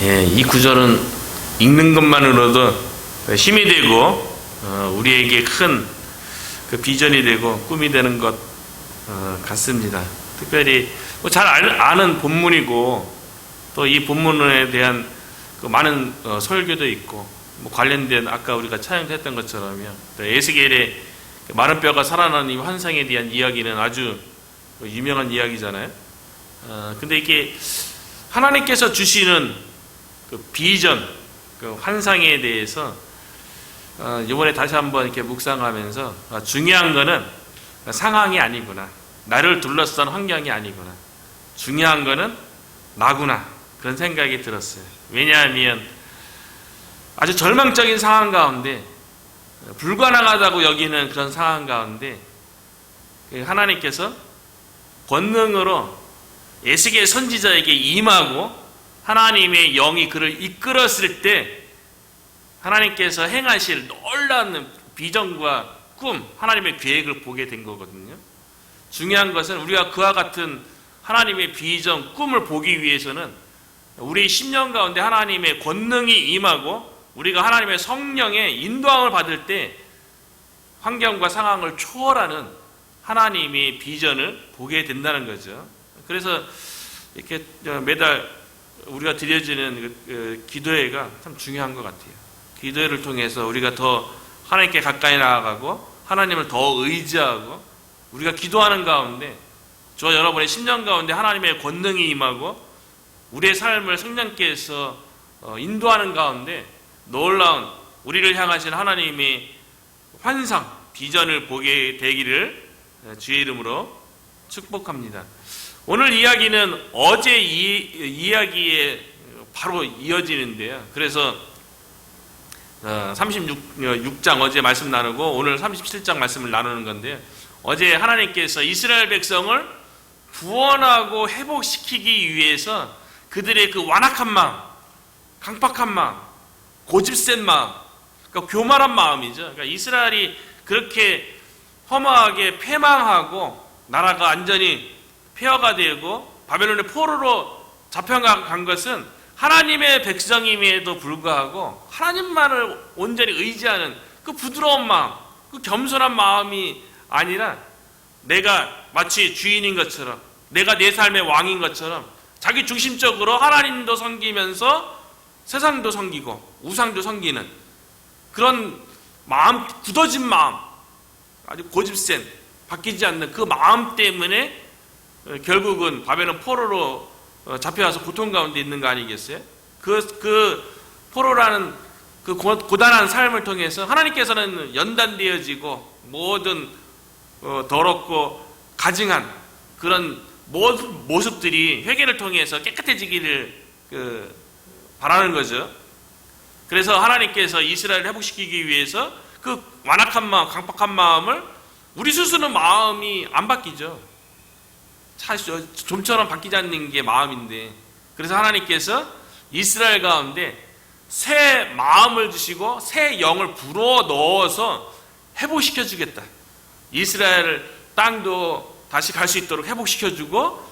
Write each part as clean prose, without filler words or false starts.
이 구절은 읽는 것만으로도 힘이 되고 우리에게 큰 그 비전이 되고 꿈이 되는 것 같습니다. 특별히 잘 아는 본문이고 또 이 본문에 대한 그 많은 설교도 있고 관련된 아까 우리가 찬양했던 것처럼요. 또 에스겔의 마른 뼈가 살아나는 이 환상에 대한 이야기는 아주 유명한 이야기잖아요. 근데 이게 하나님께서 주시는 그 비전, 그 환상에 대해서 이번에 다시 한번 이렇게 묵상하면서 중요한 거는 상황이 아니구나, 나를 둘러싼 환경이 아니구나, 중요한 거는 나구나, 그런 생각이 들었어요. 왜냐하면 아주 절망적인 상황 가운데, 불가능하다고 여기는 그런 상황 가운데 하나님께서 권능으로 에스겔 선지자에게 임하고 하나님의 영이 그를 이끌었을 때 하나님께서 행하실 놀라운 비전과 꿈, 하나님의 계획을 보게 된 거거든요. 중요한 것은 우리가 그와 같은 하나님의 비전, 꿈을 보기 위해서는 우리 10년 가운데 하나님의 권능이 임하고 우리가 하나님의 성령의 인도함을 받을 때 환경과 상황을 초월하는 하나님의 비전을 보게 된다는 거죠. 그래서 이렇게 매달 우리가 드려지는 기도회가 참 중요한 것 같아요. 기도회를 통해서 우리가 더 하나님께 가까이 나아가고 하나님을 더 의지하고 우리가 기도하는 가운데 저와 여러분의 10년 가운데 하나님의 권능이 임하고 우리의 삶을 성령께서 인도하는 가운데 놀라운 우리를 향하신 하나님의 환상, 비전을 보게 되기를 주의 이름으로 축복합니다. 오늘 이야기는 어제 이야기에 바로 이어지는데요. 그래서 36장 어제 말씀 나누고 오늘 37장 말씀을 나누는 건데요. 어제 하나님께서 이스라엘 백성을 구원하고 회복시키기 위해서 그들의 그 완악한 마음, 강팍한 마음, 고집센 마음, 그러니까 교만한 마음이죠. 그러니까 이스라엘이 그렇게 허무하게 패망하고 나라가 완전히 폐허가 되고 바벨론의 포로로 잡혀간 것은 하나님의 백성임에도 불구하고 하나님만을 온전히 의지하는 그 부드러운 마음, 그 겸손한 마음이 아니라 내가 마치 주인인 것처럼, 내가 내 삶의 왕인 것처럼 자기 중심적으로 하나님도 섬기면서 세상도 섬기고 우상도 섬기는 그런 마음, 굳어진 마음, 아주 고집센, 바뀌지 않는 그 마음 때문에 결국은 바벨론 포로로 잡혀와서 고통 가운데 있는 거 아니겠어요? 그 포로라는 그 고단한 삶을 통해서 하나님께서는 연단되어지고 모든 더럽고 가증한 그런 모습들이 회개를 통해서 깨끗해지기를 바라는 거죠. 그래서 하나님께서 이스라엘을 회복시키기 위해서 그 완악한 마음, 강팍한 마음을 우리 스스로는 마음이 안 바뀌죠. 좀처럼 바뀌지 않는 게 마음인데, 그래서 하나님께서 이스라엘 가운데 새 마음을 주시고 새 영을 불어 넣어서 회복시켜 주겠다. 이스라엘 땅도 다시 갈 수 있도록 회복시켜 주고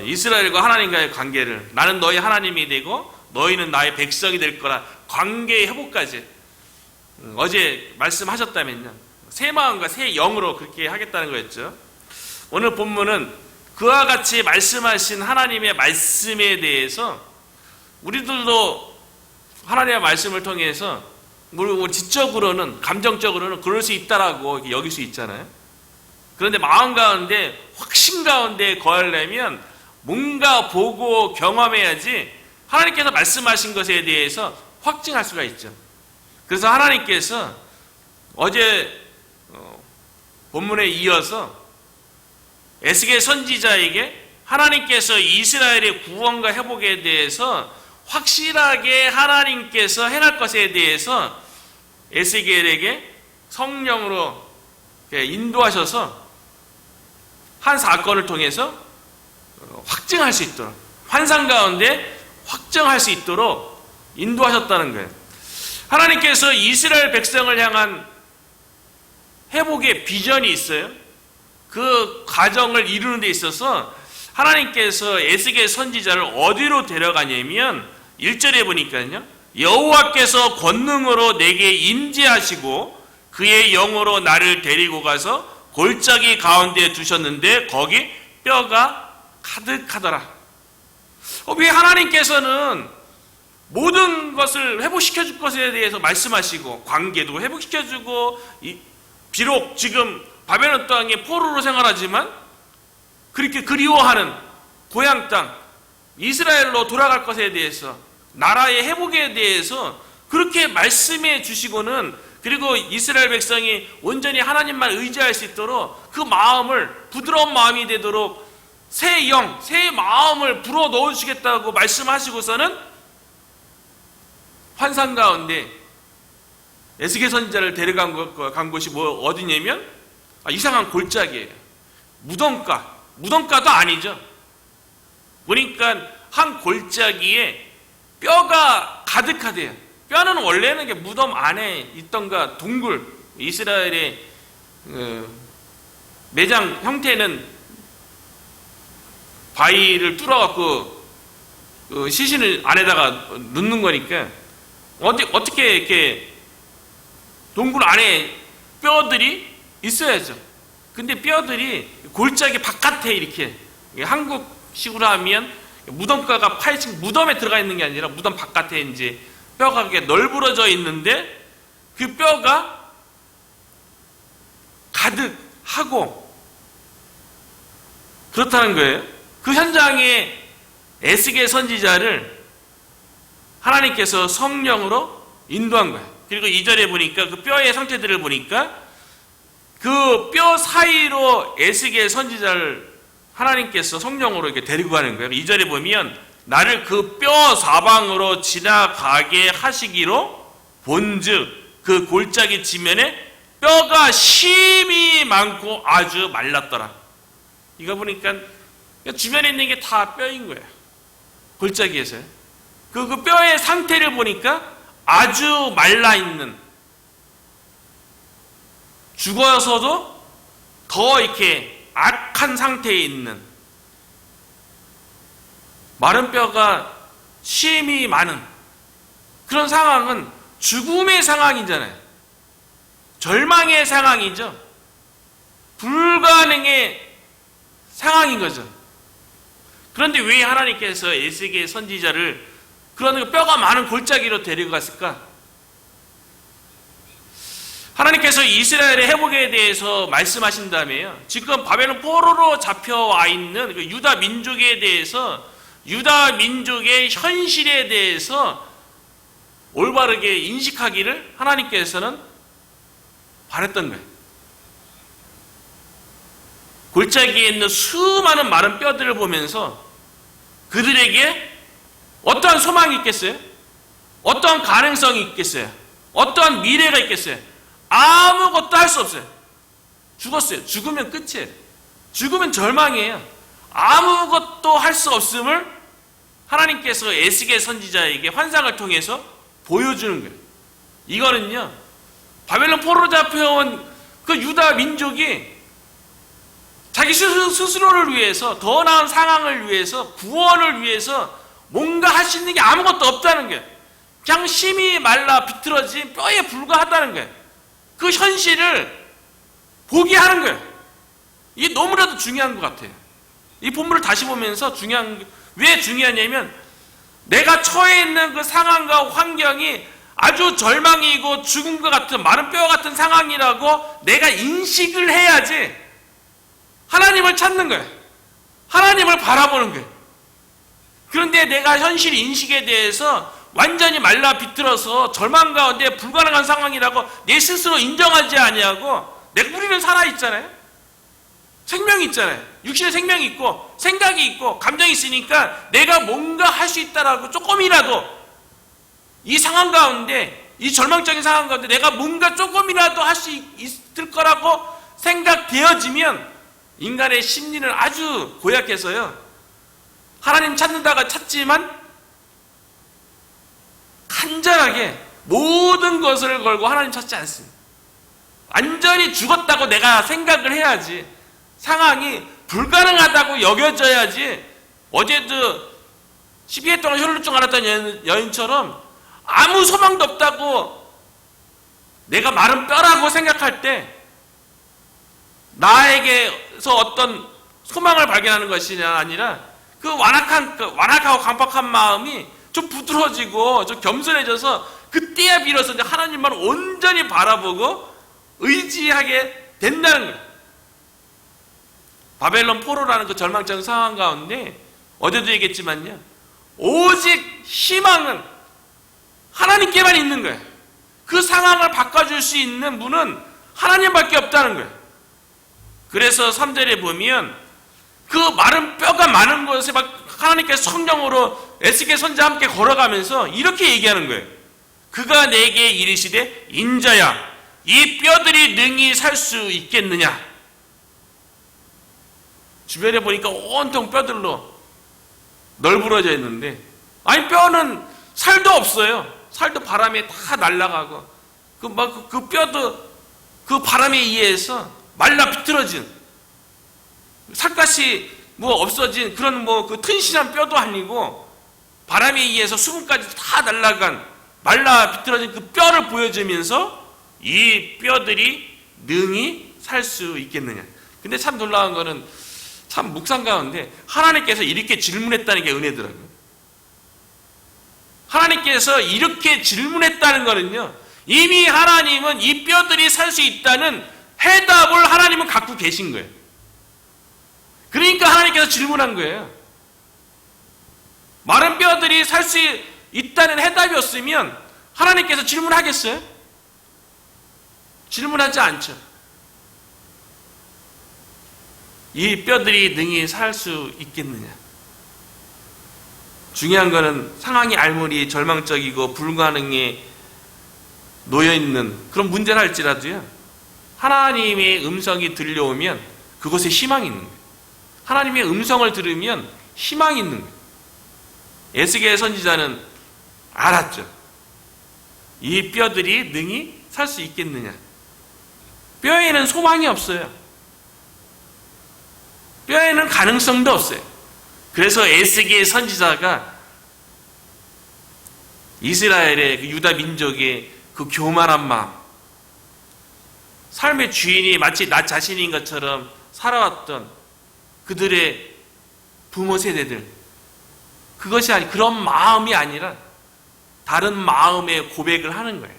이스라엘과 하나님과의 관계를, 나는 너희 하나님이 되고 너희는 나의 백성이 될 거라, 관계의 회복까지 어제 말씀하셨다면요, 새 마음과 새 영으로 그렇게 하겠다는 거였죠. 오늘 본문은 그와 같이 말씀하신 하나님의 말씀에 대해서 우리들도 하나님의 말씀을 통해서 지적으로는, 감정적으로는 그럴 수 있다라고 여길 수 있잖아요. 그런데 마음 가운데, 확신 가운데 거하려면 뭔가 보고 경험해야지 하나님께서 말씀하신 것에 대해서 확증할 수가 있죠. 그래서 하나님께서 어제 본문에 이어서 에스겔 선지자에게 하나님께서 이스라엘의 구원과 회복에 대해서 확실하게 하나님께서 행할 것에 대해서 에스겔에게 성령으로 인도하셔서 한 사건을 통해서 확증할 수 있도록, 환상 가운데 확정할 수 있도록 인도하셨다는 거예요. 하나님께서 이스라엘 백성을 향한 회복의 비전이 있어요. 그 과정을 이루는 데 있어서 하나님께서 에스겔 선지자를 어디로 데려가냐면 1절에 보니까요, 여호와께서 권능으로 내게 임재하시고 그의 영으로 나를 데리고 가서 골짜기 가운데 두셨는데 거기 뼈가 가득하더라. 왜 하나님께서는 모든 것을 회복시켜 줄 것에 대해서 말씀하시고 관계도 회복시켜 주고, 비록 지금 바벨론 땅에 포로로 생활하지만 그렇게 그리워하는 고향 땅 이스라엘로 돌아갈 것에 대해서, 나라의 회복에 대해서 그렇게 말씀해 주시고는, 그리고 이스라엘 백성이 온전히 하나님만 의지할 수 있도록 그 마음을, 부드러운 마음이 되도록 새 영, 새 마음을 불어 넣으시겠다고 말씀하시고서는 환상 가운데 에스겔 선지자를 데려간 곳이 어디냐면 이상한 골짜기예요. 무덤가도 아니죠. 보니까 한 골짜기에 뼈가 가득하대요. 뼈는 원래는 게 무덤 안에 있던가 동굴, 이스라엘의 매장 형태는 바위를 뚫어갖고 시신을 안에다가 넣는 거니까 어떻게 이렇게 동굴 안에 뼈들이 있어야죠. 근데 뼈들이 골짜기 바깥에 이렇게, 한국식으로 하면 무덤가가 파헤친 무덤에 들어가 있는 게 아니라 무덤 바깥에 이제 뼈가 이렇게 널브러져 있는데 그 뼈가 가득하고 그렇다는 거예요. 그 현장에 에스겔 선지자를 하나님께서 성령으로 인도한 거예요. 그리고 2절에 보니까 그 뼈의 상태들을 보니까 그 뼈 사이로 에스겔 선지자를 하나님께서 성령으로 이렇게 데리고 가는 거예요. 2절에 보면 나를 그 뼈 사방으로 지나가게 하시기로 본즉 그 골짜기 지면에 뼈가 심이 많고 아주 말랐더라. 이거 보니까 주변에 있는 게 다 뼈인 거예요. 골짜기에서요. 그 뼈의 상태를 보니까 아주 말라있는, 죽어서도 더 이렇게 악한 상태에 있는, 마른 뼈가 심이 많은 그런 상황은 죽음의 상황이잖아요. 절망의 상황이죠. 불가능의 상황인 거죠. 그런데 왜 하나님께서 에스겔 선지자를 그런 뼈가 많은 골짜기로 데리고 갔을까? 하나님께서 이스라엘의 회복에 대해서 말씀하신다며요. 지금 바벨론 포로로 잡혀와 있는 그 유다 민족에 대해서, 유다 민족의 현실에 대해서 올바르게 인식하기를 하나님께서는 바랬던 거예요. 골짜기에 있는 수많은 마른 뼈들을 보면서 그들에게 어떠한 소망이 있겠어요? 어떠한 가능성이 있겠어요? 어떠한 미래가 있겠어요? 아무것도 할 수 없어요. 죽었어요. 죽으면 끝이에요. 죽으면 절망이에요. 아무것도 할 수 없음을 하나님께서 에스겔 선지자에게 환상을 통해서 보여주는 거예요. 이거는요, 바벨론 포로로 잡혀온 그 유다 민족이 자기 스스로를 위해서, 더 나은 상황을 위해서, 구원을 위해서 뭔가 할 수 있는 게 아무것도 없다는 거예요. 그냥 심이 말라 비틀어진 뼈에 불과하다는 거예요. 그 현실을 보게 하는 거예요. 이게 너무나도 중요한 것 같아요. 이 본문을 다시 보면서 왜 중요하냐면, 내가 처해 있는 그 상황과 환경이 아주 절망이고 죽은 것 같은, 마른 뼈 같은 상황이라고 내가 인식을 해야지 하나님을 찾는 거예요. 하나님을 바라보는 거예요. 그런데 내가 현실 인식에 대해서 완전히 말라 비틀어서 절망 가운데 불가능한 상황이라고 내 스스로 인정하지 아니하고, 우리는 살아있잖아요. 생명이 있잖아요. 육신의 생명이 있고 생각이 있고 감정이 있으니까 내가 뭔가 할 수 있다라고, 조금이라도 이 상황 가운데, 이 절망적인 상황 가운데 내가 뭔가 조금이라도 할 수 있을 거라고 생각되어지면 인간의 심리는 아주 고약해서요, 하나님 찾는다가 찾지만 간절하게 모든 것을 걸고 하나님 찾지 않습니다. 완전히 죽었다고 내가 생각을 해야지, 상황이 불가능하다고 여겨져야지. 어제도 12회 동안 혈루증 앓았던 여인처럼 아무 소망도 없다고 내가 마른 뼈라고 생각할 때 나에게서 어떤 소망을 발견하는 것이 아니라 그 완악하고 강박한 마음이 좀 부드러워지고 좀 겸손해져서 그때야 비로소 이제 하나님만 온전히 바라보고 의지하게 된다는 거예요. 바벨론 포로라는 그 절망적인 상황 가운데 어제도 얘기했지만요, 오직 희망은 하나님께만 있는 거예요. 그 상황을 바꿔줄 수 있는 분은 하나님밖에 없다는 거예요. 그래서 3절에 보면 그 마른 뼈가 많은 곳에 막 하나님께서 성령으로 에스겔 선지자와 함께 걸어가면서 이렇게 얘기하는 거예요. 그가 내게 이르시되 인자야 이 뼈들이 능히 살 수 있겠느냐. 주변에 보니까 온통 뼈들로 널브러져 있는데, 아니 뼈는 살도 없어요. 살도 바람에 다 날아가고 그 뼈도 그 바람에 의해서 말라 비틀어진, 살갗이 뭐 없어진 그런 뭐 그 튼실한 뼈도 아니고 바람에 의해서 수분까지 다 날아간 말라 비틀어진 그 뼈를 보여주면서 이 뼈들이 능히 살 수 있겠느냐. 근데 참 놀라운 거는 참 묵상 가운데 하나님께서 이렇게 질문했다는 게 은혜더라고요. 하나님께서 이렇게 질문했다는 거는요, 이미 하나님은 이 뼈들이 살 수 있다는 해답을 하나님은 갖고 계신 거예요. 그러니까 하나님께서 질문한 거예요. 마른 뼈들이 살 수 있다는 해답이었으면 하나님께서 질문하겠어요? 질문하지 않죠. 이 뼈들이 능히 살 수 있겠느냐. 중요한 거는 상황이 알무리 절망적이고 불가능에 놓여있는 그런 문제라 할지라도요, 하나님의 음성이 들려오면 그곳에 희망이 있는 거예요. 하나님의 음성을 들으면 희망이 있는 거예요. 에스겔 선지자는 알았죠. 이 뼈들이 능히 살 수 있겠느냐. 뼈에는 소망이 없어요. 뼈에는 가능성도 없어요. 그래서 에스겔 선지자가 이스라엘의 그 유다 민족의 그 교만한 마음, 삶의 주인이 마치 나 자신인 것처럼 살아왔던 그들의 부모 세대들, 그것이 아니, 그런 마음이 아니라 다른 마음의 고백을 하는 거예요.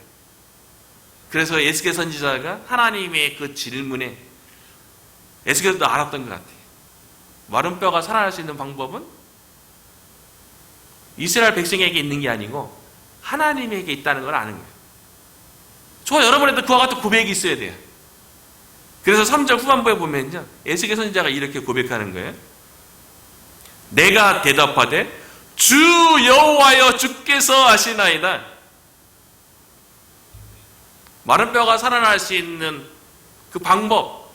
그래서 에스겔 선지자가 하나님의 그 질문에 에스겔도 알았던 것 같아요. 마른 뼈가 살아날 수 있는 방법은 이스라엘 백성에게 있는 게 아니고 하나님에게 있다는 걸 아는 거예요. 저와 여러분에도 그와 같은 고백이 있어야 돼요. 그래서 3절 후반부에 보면요, 에스겔 선지자가 이렇게 고백하는 거예요. 내가 대답하되 주 여호와여 주께서 하시나이다. 마른 뼈가 살아날 수 있는 그 방법,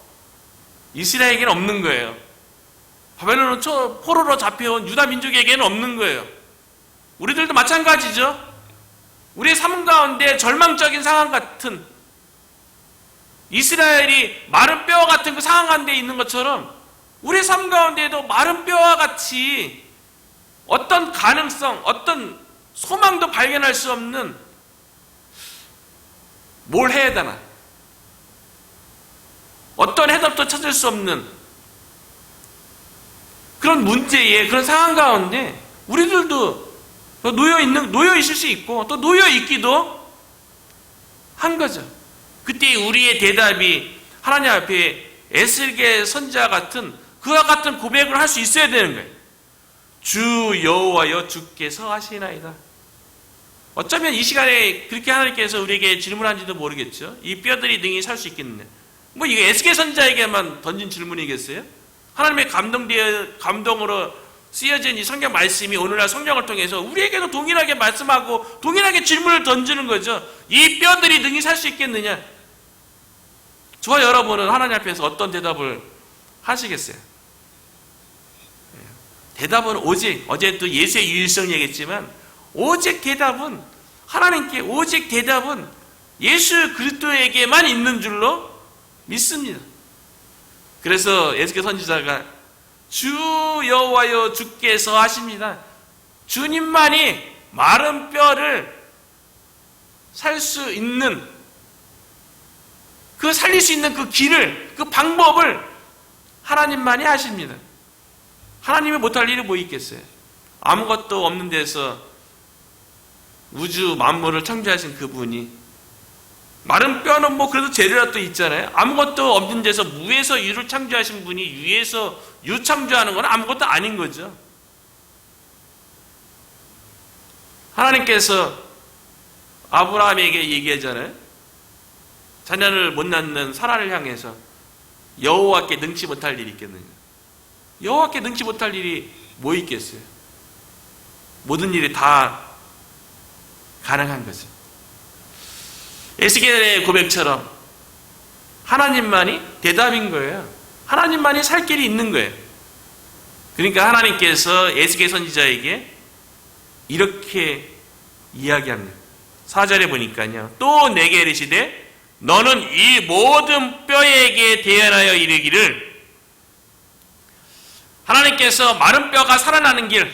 이스라엘에게는 없는 거예요. 바벨론 포로로 잡혀온 유다 민족에게는 없는 거예요. 우리들도 마찬가지죠. 우리의 삶 가운데 절망적인 상황 같은, 이스라엘이 마른 뼈와 같은 그 상황 가운데 있는 것처럼 우리의 삶 가운데에도 마른 뼈와 같이 어떤 가능성, 어떤 소망도 발견할 수 없는, 뭘 해야 되나, 어떤 해답도 찾을 수 없는 그런 문제에, 그런 상황 가운데 우리들도 놓여 있을 수 있고 또 놓여 있기도 한 거죠. 그때 우리의 대답이 하나님 앞에 에스겔 선지자 같은 그와 같은 고백을 할 수 있어야 되는 거예요. 주 여호와여 주께서 하시나이다. 어쩌면 이 시간에 그렇게 하나님께서 우리에게 질문한지도 모르겠죠. 이 뼈들이 능히 살 수 있겠느냐. 뭐 이거 에스겔 선지자에게만 던진 질문이겠어요? 하나님의 감동으로 쓰여진 이 성경 말씀이 오늘날 성경을 통해서 우리에게도 동일하게 말씀하고 동일하게 질문을 던지는 거죠. 이 뼈들이 능히 살 수 있겠느냐. 저와 여러분은 하나님 앞에서 어떤 대답을 하시겠어요? 대답은 오직, 어제도 예수의 유일성 얘기했지만 오직 대답은 하나님께, 오직 대답은 예수 그리스도에게만 있는 줄로 믿습니다. 그래서 에스겔 선지자가 주 여호와여 주께서 하십니다. 주님만이 마른 뼈를 살 수 있는, 그 살릴 수 있는 그 길을, 그 방법을 하나님만이 하십니다. 하나님이 못할 일이 뭐 있겠어요? 아무것도 없는 데서 우주 만물을 창조하신 그분이, 마른 뼈는 뭐 그래도 재료라도 있잖아요. 아무것도 없는 데서 무에서 유를 창조하신 분이 유에서 유 창조하는 건 아무것도 아닌 거죠. 하나님께서 아브라함에게 얘기하잖아요. 자녀를 못 낳는 사라를 향해서 여호와께 능치 못할 일이 있겠느냐. 여호와께 능치 못할 일이 뭐 있겠어요? 모든 일이 다 가능한 거죠. 에스겔의 고백처럼 하나님만이 대답인 거예요. 하나님만이 살 길이 있는 거예요. 그러니까 하나님께서 에스겔 선지자에게 이렇게 이야기합니다. 4절에 보니까요. 또 내게 이르시되 너는 이 모든 뼈에게 대언하여 이르기를, 하나님께서 마른 뼈가 살아나는 길,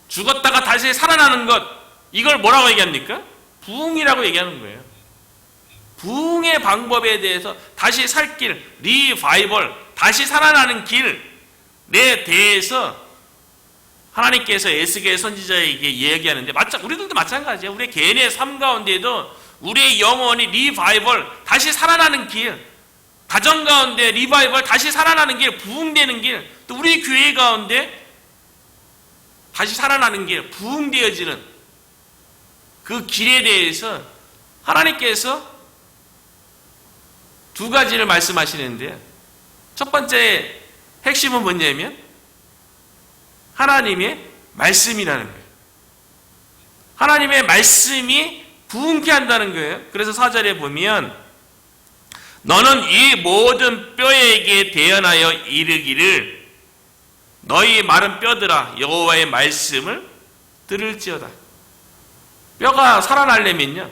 죽었다가 다시 살아나는 것, 이걸 뭐라고 얘기합니까? 부흥이라고 얘기하는 거예요. 부흥의 방법에 대해서 다시 살 길, 리바이벌, 다시 살아나는 길에 대해서 하나님께서 에스겔 선지자에게 이야기하는데, 우리들도 마찬가지예요. 우리의 개인의 삶 가운데에도 우리의 영혼이 리바이벌, 다시 살아나는 길, 가정 가운데 리바이벌, 다시 살아나는 길, 부흥되는 길, 또 우리 교회 가운데 다시 살아나는 길, 부흥되어지는 그 길에 대해서 하나님께서 두 가지를 말씀하시는데요. 첫 번째 핵심은 뭐냐면 하나님의 말씀이라는 거예요. 하나님의 말씀이 부흥케 한다는 거예요. 그래서 4절에 보면 너는 이 모든 뼈에게 대언하여 이르기를 너희 마른 뼈들아 여호와의 말씀을 들을지어다. 뼈가 살아나려면요,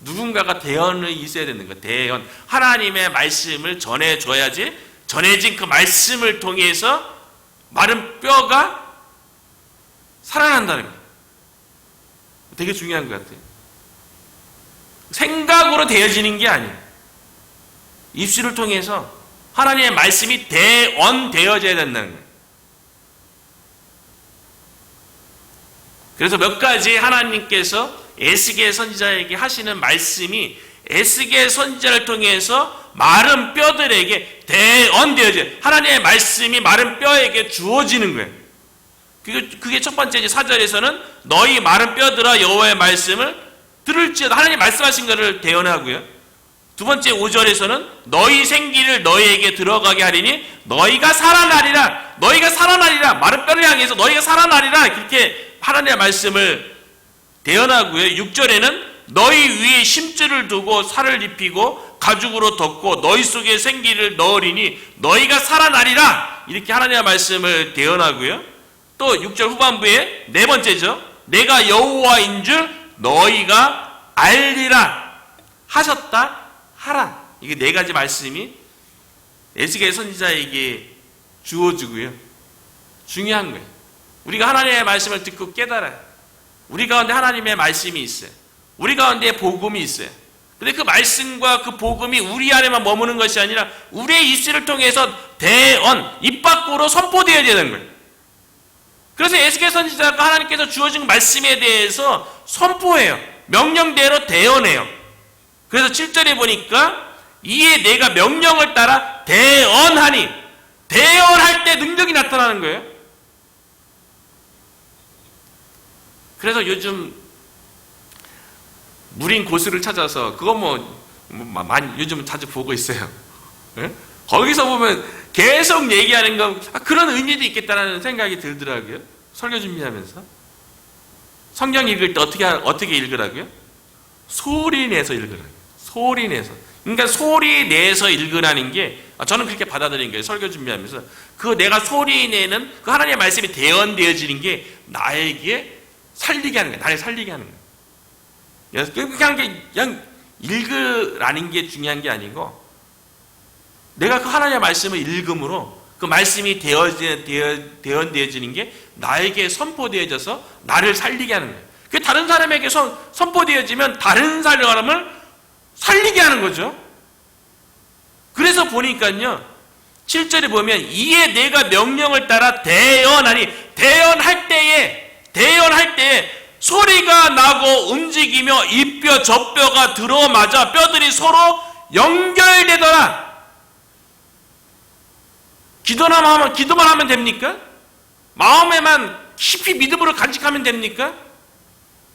누군가가 대언이 있어야 되는 거예요. 대언. 하나님의 말씀을 전해줘야지, 전해진 그 말씀을 통해서 마른 뼈가 살아난다는 거예요. 되게 중요한 것 같아요. 생각으로 되어지는 게 아니에요. 입술을 통해서 하나님의 말씀이 대언되어져야 된다는 거예요. 그래서 몇 가지 하나님께서 에스겔 선지자에게 하시는 말씀이 에스겔 선지자를 통해서 마른 뼈들에게 대언되어져요. 하나님의 말씀이 마른 뼈에게 주어지는 거예요. 그게 첫 번째, 4절에서는 너희 마른 뼈들아 여호와의 말씀을 들을지어다. 하나님 말씀하신 것을 대언하고요. 두 번째 5절에서는 너희 생기를 너희에게 들어가게 하리니 너희가 살아나리라. 너희가 살아나리라. 마른 뼈를 향해서 너희가 살아나리라. 그렇게 하나님의 말씀을 대언하고요. 6절에는 너희 위에 심줄을 두고 살을 입히고 가죽으로 덮고 너희 속에 생기를 넣으리니 너희가 살아나리라. 이렇게 하나님의 말씀을 대언하고요. 또 6절 후반부에 네 번째죠. 내가 여호와인 줄 너희가 알리라 하셨다 하라. 이게 네 가지 말씀이 에스겔 선지자에게 주어지고요. 중요한 거예요. 우리가 하나님의 말씀을 듣고 깨달아요. 우리 가운데 하나님의 말씀이 있어요. 우리 가운데 복음이 있어요. 근데 그 말씀과 그 복음이 우리 안에만 머무는 것이 아니라 우리의 입술을 통해서 대언, 입 밖으로 선포되어야 되는 거예요. 그래서 에스겔 선지자가 하나님께서 주어진 말씀에 대해서 선포해요. 명령대로 대언해요. 그래서 7절에 보니까 이에 내가 명령을 따라 대언하니, 대언할 때 능력이 나타나는 거예요. 그래서 요즘 무린 고수를 찾아서 그거 많이 요즘 자주 보고 있어요. 네? 거기서 보면 계속 얘기하는 거, 그런 의미도 있겠다는 생각이 들더라고요. 설교 준비하면서. 성경 읽을 때 어떻게 읽으라고요? 소리 내서 읽으라고요. 소리 내서. 그러니까 소리 내서 읽으라는 게, 저는 그렇게 받아들인 거예요. 설교 준비하면서. 그 내가 소리 내는 그 하나님의 말씀이 대언되어지는 게 나에게 살리게 하는 거예요. 나를 살리게 하는 거예요. 그냥 읽으라는 게 중요한 게 아니고, 내가 그 하나님의 말씀을 읽음으로 그 말씀이 대언되어지는 게 나에게 선포되어져서 나를 살리게 하는 거예요. 그 다른 사람에게 선포되어지면 다른 사람을 살리게 하는 거죠. 그래서 보니까요, 7절에 보면 이에 내가 명령을 따라 대언하니, 대언할 때에 소리가 나고 움직이며 이 뼈 저 뼈가 들어맞아 뼈들이 서로 연결되더라. 기도만 하면 됩니까? 마음에만 깊이 믿음으로 간직하면 됩니까?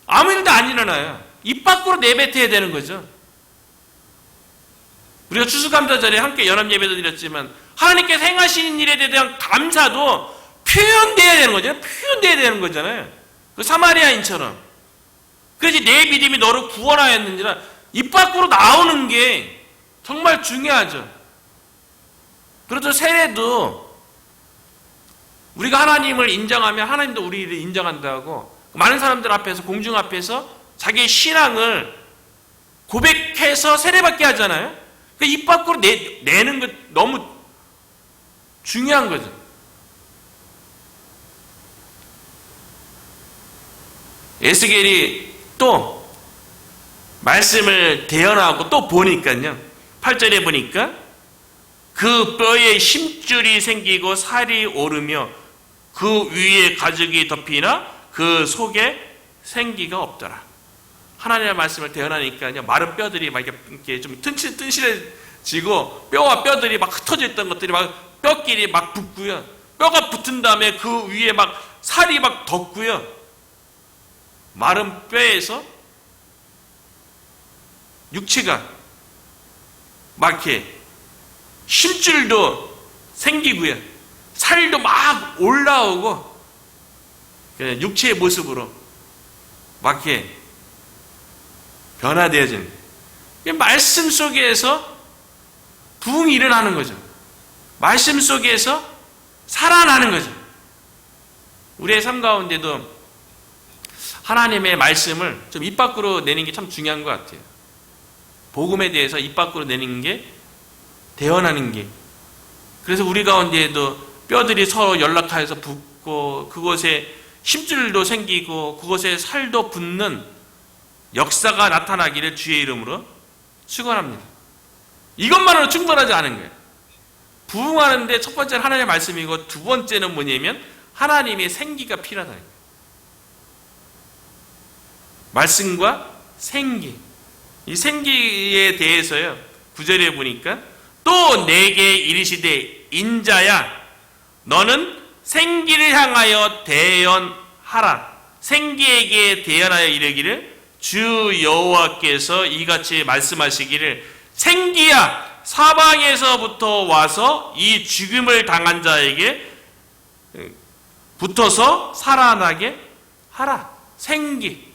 아무 일도 안 일어나요. 입 밖으로 내뱉어야 되는 거죠. 우리가 추수감사절에 함께 연합예배도 드렸지만 하나님께서 행하시는 일에 대한 감사도 표현돼야 되는 거잖아요. 표현돼야 되는 거잖아요. 그 사마리아인처럼. 그래서 내 믿음이 너를 구원하였는지라 입 밖으로 나오는 게 정말 중요하죠. 그래서 세례도 우리가 하나님을 인정하면 하나님도 우리를 인정한다고 많은 사람들 앞에서, 공중 앞에서 자기의 신앙을 고백해서 세례받게 하잖아요. 그 입 밖으로 내는 것 너무 중요한 거죠. 에스겔이 또 말씀을 대언하고 또 보니까요, 8절에 보니까 그 뼈에 힘줄이 생기고 살이 오르며 그 위에 가죽이 덮이나 그 속에 생기가 없더라. 하나님의 말씀을 대언하니까요, 마른 뼈들이 막 이렇게 좀 튼실해지고 뼈와 뼈들이 막 흩어져 있던 것들이 막 뼈끼리 막 붙고요. 뼈가 붙은 다음에 그 위에 막 살이 막 덮고요. 마른 뼈에서 육체가 막 이렇게 힘줄도 생기고요. 살도 막 올라오고 육체의 모습으로 막 이렇게 변화되어지는 말씀 속에서 부흥이 일어나는 거죠. 말씀 속에서 살아나는 거죠. 우리의 삶 가운데도 하나님의 말씀을 좀 입 밖으로 내는 게 참 중요한 것 같아요. 복음에 대해서 입 밖으로 내는 게, 대언하는 게. 그래서 우리 가운데에도 뼈들이 서로 연락하여서 붙고 그곳에 힘줄도 생기고 그곳에 살도 붙는 역사가 나타나기를 주의 이름으로 축원합니다. 이것만으로 충분하지 않은 거예요. 부흥하는데 첫 번째는 하나님의 말씀이고 두 번째는 뭐냐면 하나님의 생기가 필요하다는 거예요. 말씀과 생기. 이 생기에 대해서요, 9절에 보니까 또 내게 이르시되 인자야 너는 생기를 향하여 대언하라. 생기에게 대언하여 이르기를 주 여호와께서 이같이 말씀하시기를 생기야 사방에서부터 와서 이 죽음을 당한 자에게 붙어서 살아나게 하라. 생기.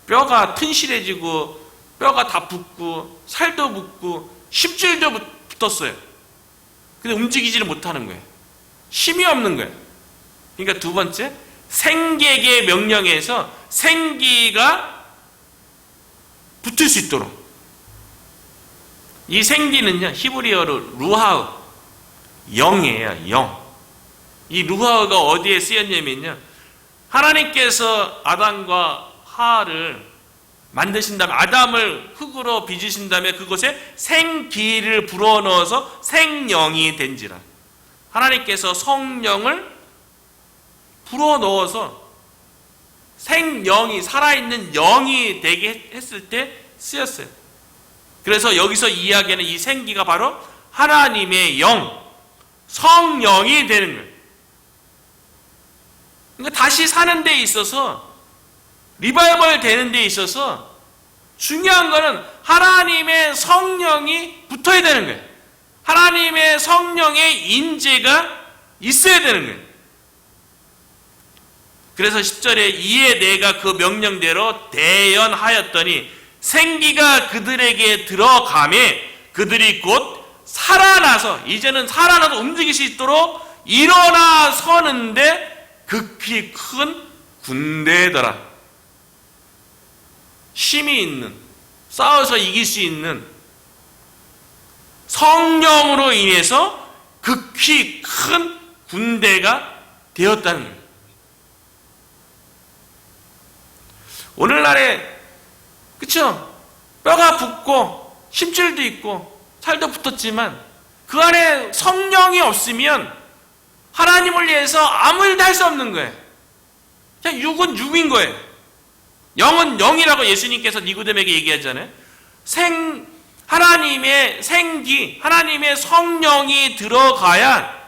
뼈가 튼실해지고 뼈가 다 붙고 살도 붙고 힘줄도 붙었어요. 근데 움직이지를 못하는 거예요. 힘이 없는 거예요. 그러니까 두 번째, 생기에게 명령해서 생기가 붙을 수 있도록. 이 생기는요, 히브리어로 루하우, 영이에요. 영. 이 루하우가 어디에 쓰였냐면요, 하나님께서 아담과 하와를 만드신 다음에 아담을 흙으로 빚으신 다음에 그곳에 생기를 불어넣어서 생영이 된지라. 하나님께서 성령을 불어넣어서 생영이, 살아있는 영이 되게 했을 때 쓰였어요. 그래서 여기서 이야기하는 이 생기가 바로 하나님의 영, 성령이 되는 거예요. 그러니까 다시 사는 데 있어서, 리바이벌 되는 데 있어서 중요한 거는 하나님의 성령이 붙어야 되는 거예요. 하나님의 성령의 인재가 있어야 되는 거예요. 그래서 10절에 이에 내가 그 명령대로 대언하였더니 생기가 그들에게 들어가매 그들이 곧 살아나서, 이제는 살아나서 움직일 수 있도록 일어나 서는데 극히 큰 군대더라. 힘이 있는, 싸워서 이길 수 있는 성령으로 인해서 극히 큰 군대가 되었다는 거예요. 오늘날에 그쵸? 뼈가 붙고 심줄도 있고 살도 붙었지만 그 안에 성령이 없으면 하나님을 위해서 아무 일도 할 수 없는 거예요. 그냥 육은 육인 거예요. 영은 영이라고 예수님께서 니고데모에게 얘기하잖아요. 하나님의 생기, 하나님의 성령이 들어가야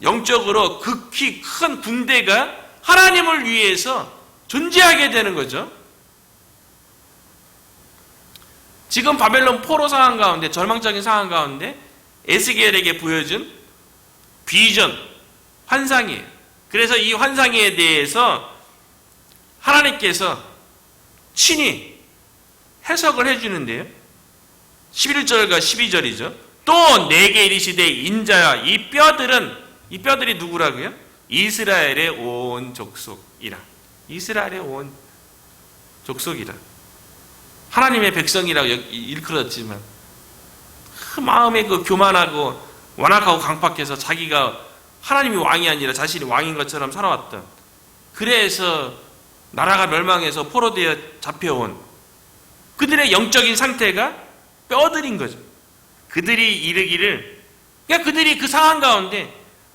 영적으로 극히 큰 군대가 하나님을 위해서 존재하게 되는 거죠. 지금 바벨론 포로 상황 가운데, 절망적인 상황 가운데 에스겔에게 보여준 비전, 환상이에요. 그래서 이 환상에 대해서 하나님께서 친히 해석을 해주는데요. 11절과 12절이죠. 또 내게 이르시되 인자야 이 뼈들이 누구라고요? 이스라엘의 온 족속이라. 이스라엘의 온 족속이라. 하나님의 백성이라고 일컬었지만 그 마음에 그 교만하고 완악하고 강팍해서 자기가 하나님이 왕이 아니라 자신이 왕인 것처럼 살아왔던, 그래서 나라가 멸망해서 포로되어 잡혀온 그들의 영적인 상태가 뼈들인 거죠. 그들이 이르기를, 그러니까 그들이 그 상황 가운데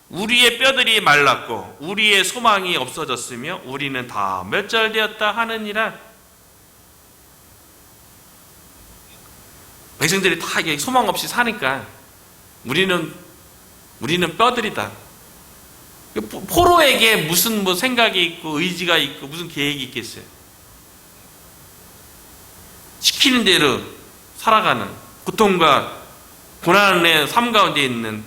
우리의 뼈들이 말랐고 우리의 소망이 없어졌으며 우리는 다 멸절되었다 하느니라. 백성들이 다 소망 없이 사니까 우리는 뼈들이다. 포로에게 무슨 생각이 있고 의지가 있고 무슨 계획이 있겠어요? 시키는 대로 살아가는 고통과 고난의 삶 가운데 있는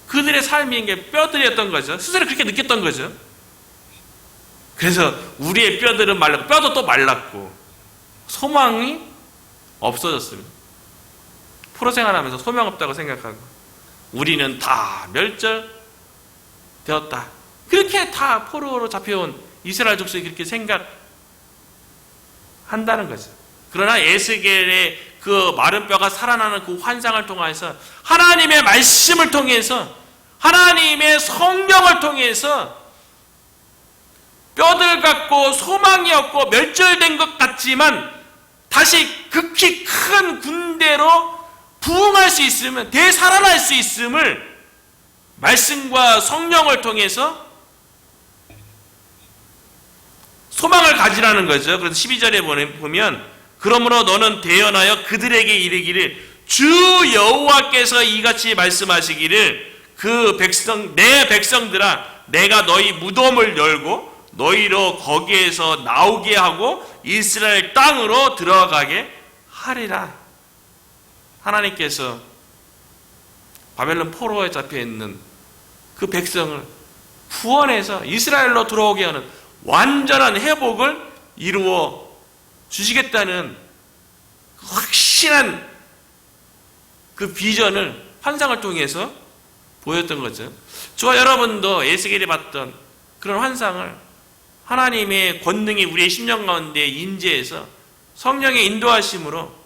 그들의 삶이 뼈들이었던 거죠. 스스로 그렇게 느꼈던 거죠. 그래서 우리의 뼈들은 말랐고 뼈도 또 말랐고 소망이 없어졌습니다. 포로 생활하면서 소망 없다고 생각하고 우리는 다 멸절되었다. 그렇게 다 포로로 잡혀온 이스라엘 족속이 그렇게 생각한다는 거죠. 그러나 에스겔의 그 마른 뼈가 살아나는 그 환상을 통해서 하나님의 말씀을 통해서 하나님의 성령을 통해서 뼈들 같고 소망이 없고 멸절된 것 같지만 다시 극히 큰 군대로 부흥할 수 있으면 되살아날 수 있음을 말씀과 성령을 통해서 소망을 가지라는 거죠. 그래서 12절에 보면 그러므로 너는 대언하여 그들에게 이르기를 주 여호와께서 이같이 말씀하시기를 내 백성들아 내가 너희 무덤을 열고 너희로 거기에서 나오게 하고 이스라엘 땅으로 들어가게 하리라. 하나님께서 바벨론 포로에 잡혀있는 그 백성을 구원해서 이스라엘로 들어오게 하는 완전한 회복을 이루어 주시겠다는 확실한 그 비전을 환상을 통해서 보였던 거죠. 저와 여러분도 에스겔이 봤던 그런 환상을 하나님의 권능이 우리의 심령 가운데 임재해서 성령의 인도하심으로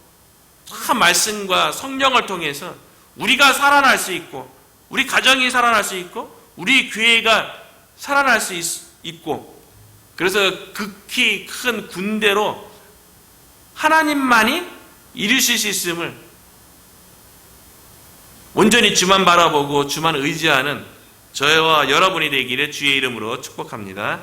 참 말씀과 성령을 통해서 우리가 살아날 수 있고 우리 가정이 살아날 수 있고 우리 교회가 살아날 수 있고 그래서 극히 큰 군대로 하나님만이 이루실 수 있음을 온전히 주만 바라보고 주만 의지하는 저와 여러분이 되기를 주의 이름으로 축복합니다.